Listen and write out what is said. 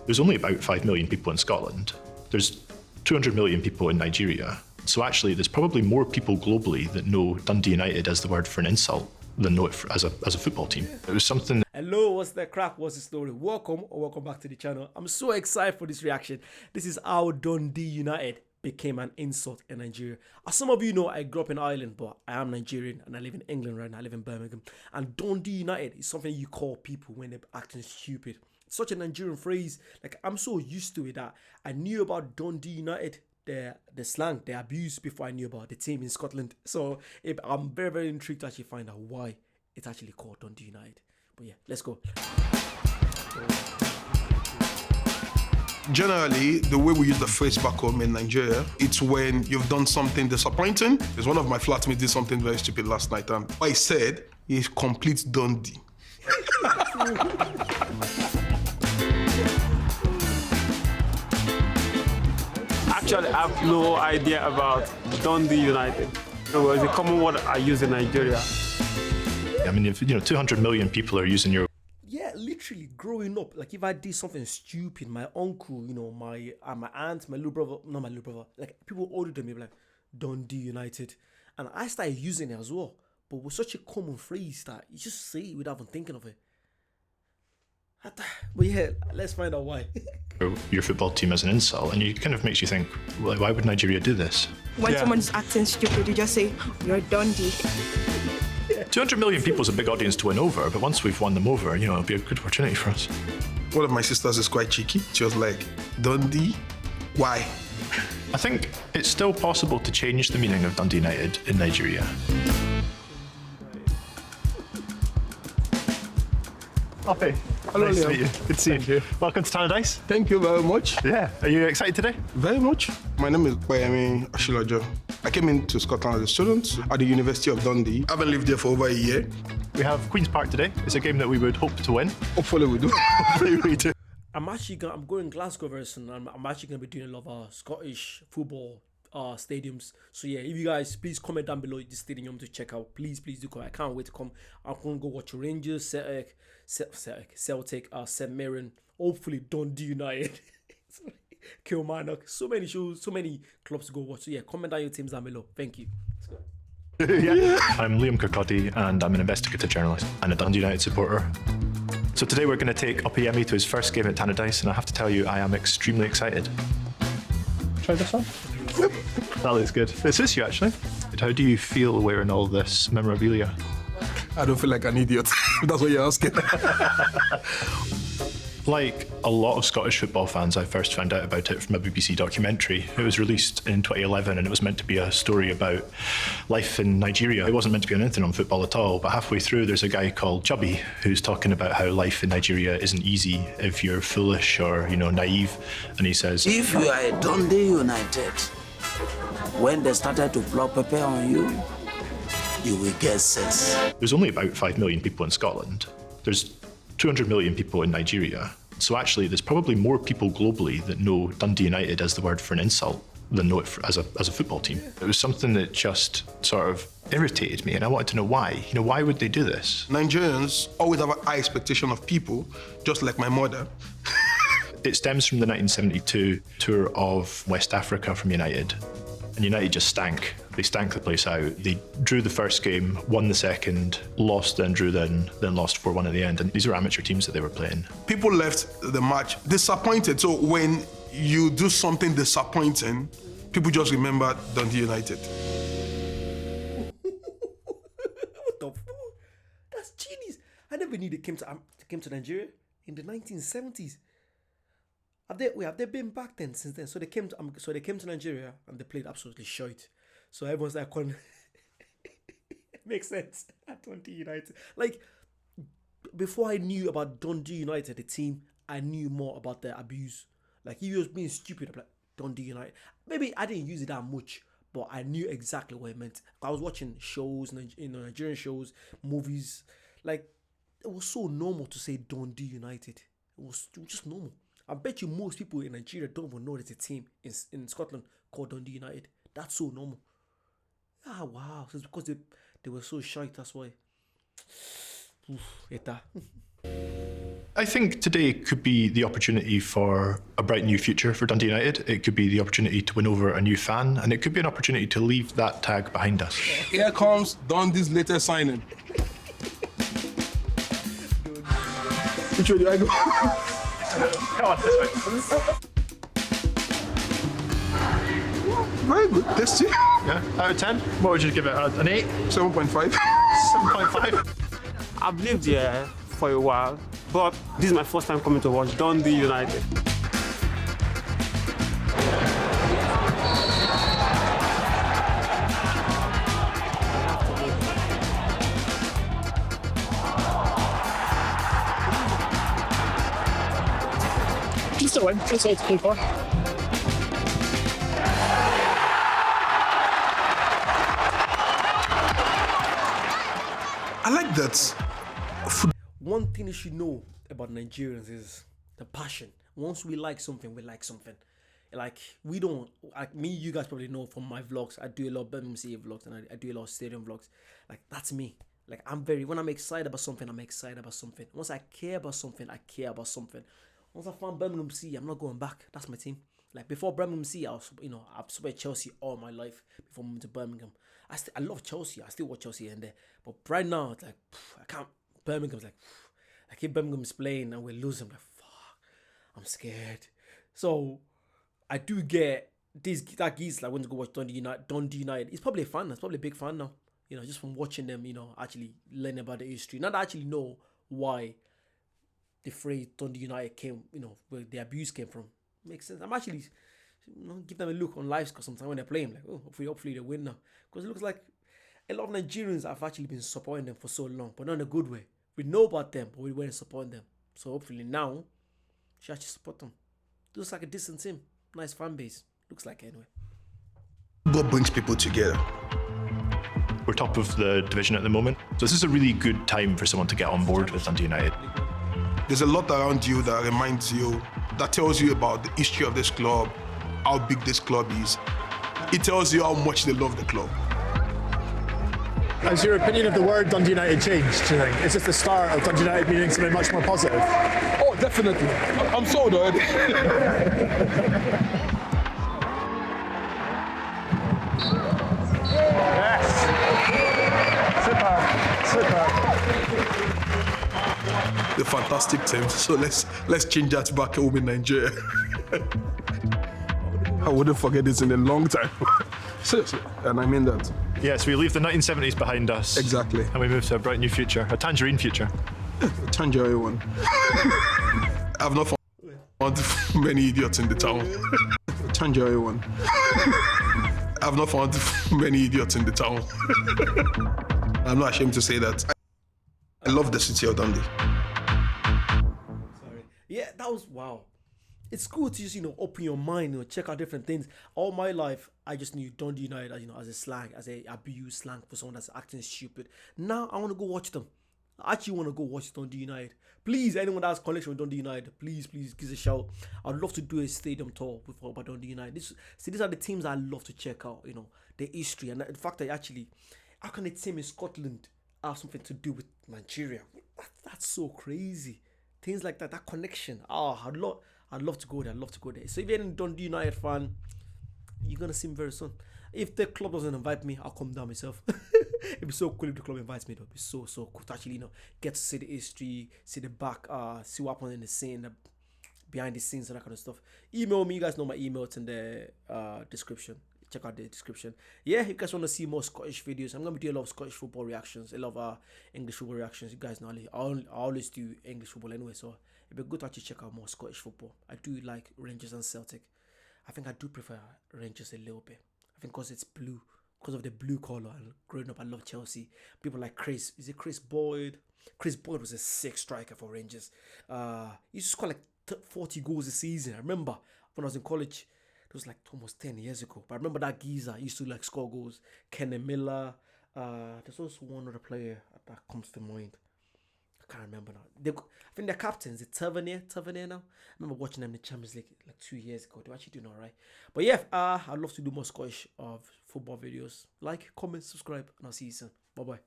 There's only about 5 million people in Scotland. There's 200 million people in Nigeria. So actually, there's probably more people globally that know Dundee United as the word for an insult than know it as a football team. It was something. Hello, what's the crack? What's the story? Welcome back to the channel. I'm so excited for this reaction. This is how Dundee United became an insult in Nigeria. As some of you know, I grew up in Ireland, but I am Nigerian and I live in England right now. I live in Birmingham. And Dundee United is something you call people when they're acting stupid. It's such a Nigerian phrase. Like, I'm so used to it that I knew about Dundee United, the slang, the abuse, before I knew about the team in Scotland. So I'm very, very intrigued to actually find out why it's actually called Dundee United. But yeah, let's go. Generally, the way we use the phrase back home in Nigeria, it's when you've done something disappointing. Because one of my flatmates did something very stupid last night, and what he said is complete Dundee. Actually, I have no idea about Dundee United. It was a common word I use in Nigeria. I mean, if 200 million people are using your. Yeah, literally growing up, like if I did something stupid, my uncle, my aunt, my little brother, not my little brother, like people older than me, like Dundee United, and I started using it as well. But with such a common phrase that you just say it without even thinking of it. But yeah, let's find out why. Your football team as an insult, and it kind of makes you think, well, why would Nigeria do this? When someone's acting stupid, you just say, you're Dundee. 200 million people is a big audience to win over, but once we've won them over, it'll be a good opportunity for us. One of my sisters is quite cheeky. She was like, Dundee? Why? I think it's still possible to change the meaning of Dundee United in Nigeria. Happy. Hello, nice Liam. to meet you. Good to see you. Welcome to Tannadice. Thank you very much. Yeah. Are you excited today? Very much. My name is Bayemi Ashilajo. I came into Scotland as a student at the University of Dundee. I haven't lived there for over a year. We have Queen's Park today. It's a game that we would hope to win. Hopefully we do. Hopefully we do. I'm going Glasgow very soon. I'm actually going to be doing a lot of Scottish football stadiums. So yeah, if you guys please comment down below the stadium to check out. Please do come. I can't wait to come. I'm going to go watch Rangers, Celtic, St Mirren, hopefully Dundee United, Kilmarnock. So many shows, so many clubs to go watch. So yeah, comment down your teams down below. Thank you. Yeah. I'm Liam Kirkcaldy and I'm an investigative journalist and a Dundee United supporter. So today we're going to take Opeyemi to his first game at Tannadice, and I have to tell you, I am extremely excited. Try this on. Yep. That looks good. This is you actually. How do you feel wearing all this memorabilia? I don't feel like an idiot. That's what you're asking. Like a lot of Scottish football fans, I first found out about it from a BBC documentary. It was released in 2011 and it was meant to be a story about life in Nigeria. It wasn't meant to be anything on football at all, but halfway through there's a guy called Chubby who's talking about how life in Nigeria isn't easy if you're foolish or, naive. And he says, if you are a Dundee United, when they started to blow pepper on you, you will get sense. There's only about 5 million people in Scotland. There's 200 million people in Nigeria. So actually, there's probably more people globally that know Dundee United as the word for an insult than know it as a football team. It was something that just sort of irritated me, and I wanted to know why. Why would they do this? Nigerians always have a high expectation of people, just like my mother. It stems from the 1972 tour of West Africa from United. And United just stank. They stank the place out. They drew the first game, won the second, lost, then drew, then lost 4-1 at the end. And these are amateur teams that they were playing. People left the match disappointed. So when you do something disappointing, people just remember Dundee United. What the fuck? That's genius. I never knew they came to Nigeria in the 1970s. Have they been back then since then? So they came to Nigeria and they played absolutely shite. So everyone's like, makes sense at Dundee United. Like, before I knew about Dundee United, the team, I knew more about their abuse. Like, he was being stupid. I'm like, Dundee United. Maybe I didn't use it that much, but I knew exactly what it meant. I was watching shows, Nigerian shows, movies. Like, it was so normal to say Dundee United. It was just normal. I bet you most people in Nigeria don't even know there's a team in Scotland called Dundee United. That's so normal. Ah, wow. So it's because they were so shy, that's why. Oof, I think today could be the opportunity for a bright new future for Dundee United. It could be the opportunity to win over a new fan, and it could be an opportunity to leave that tag behind us. Here comes Dundee's latest signing. Which way do I go? Come on, this way. Very good. Testy. Yeah, out of 10, what would you give it? An 8? 7.5. 7.5? I've lived here for a while, but this is my first time coming to watch Dundee United. Just a win. That's all to play for. I like that. One thing you should know about Nigerians is the passion. Once we like something, we like something. Like, we don't, like me, you guys probably know from my vlogs, I do a lot of Birmingham City vlogs and I do a lot of stadium vlogs. Like, that's me. Like, when I'm excited about something, I'm excited about something. Once I care about something, I care about something. Once I found Birmingham City, I'm not going back. That's my team. Like, before Birmingham City, I've supported Chelsea all my life before moving to Birmingham. I love Chelsea. I still watch Chelsea in there. But right now, it's like, I can't. Birmingham's like, if Birmingham's playing and we're losing, I'm like, fuck, I'm scared. So I do get that geese like when to go watch Dundee United. He's probably a fan. That's probably a big fan now. You know, just from watching them, actually learning about the history. Not actually know why the phrase Dundee United came, where the abuse came from. Makes sense. I'm actually, give them a look on live score sometimes when they're playing. Like, oh, hopefully they win now. Because it looks like a lot of Nigerians have actually been supporting them for so long, but not in a good way. We know about them, but we weren't supporting them. So hopefully now, she actually support them. Looks like a decent team. Nice fan base. Looks like anyway. God brings people together. We're top of the division at the moment, so this is a really good time for someone to get on board with Dundee United. There's a lot around you that reminds you, that tells you about the history of this club, how big this club is. It tells you how much they love the club. Has your opinion of the word Dundee United changed, do you think? Is this the start of Dundee United meaning something much more positive? Oh, definitely. I'm sold already. Yes! Super. The fantastic team. So let's change that back home in Nigeria. I wouldn't forget this in a long time. Seriously, and I mean that. Yes, we leave the 1970s behind us. Exactly. And we move to a bright new future, a tangerine future. Tangerine one. I've not found many idiots in the town. Tangerine one. I've not found many idiots in the town. I'm not ashamed to say that. I love the city of Dundee. Sorry. Yeah, that was wow. It's cool to just, open your mind, check out different things. All my life, I just knew Dundee United as, as a slang, as a abuse slang for someone that's acting stupid. Now I want to go watch them. I actually want to go watch Dundee United. Please, anyone that has connection with Dundee United, please give us a shout. I'd love to do a stadium tour about Dundee United. These are the teams I love to check out, the history. And the fact that actually, how can a team in Scotland have something to do with Nigeria? That's so crazy. Things like that connection. I'd love to go there. So if you're a Dundee United fan, you're going to see me very soon. If the club doesn't invite me, I'll come down myself. It'd be so cool if the club invites me though. It'd be so cool to actually, get to see the history, see the back, see what happened in the scene, behind the scenes and that kind of stuff. Email me. You guys know my email. It's in the description. Check out the description. Yeah, if you guys want to see more Scottish videos, I'm going to be doing a lot of Scottish football reactions, a lot of English football reactions. You guys know I always do English football anyway, so it'd be good to actually check out more Scottish football. I do like Rangers and Celtic. I think I do prefer Rangers a little bit. I think because it's blue, because of the blue colour. And growing up, I love Chelsea. People like Chris Boyd? Chris Boyd was a sick striker for Rangers. He used to score like 40 goals a season. I remember when I was in college. It was like almost 10 years ago. But I remember that geezer used to like score goals. Kenny Miller. There's also one other player that comes to mind. I can't remember now. I think they're captains. It's Tavernier now. I remember watching them in the Champions League like 2 years ago. They're actually doing alright. But yeah, I'd love to do more Scottish football videos. Like, comment, subscribe, and I'll see you soon. Bye bye.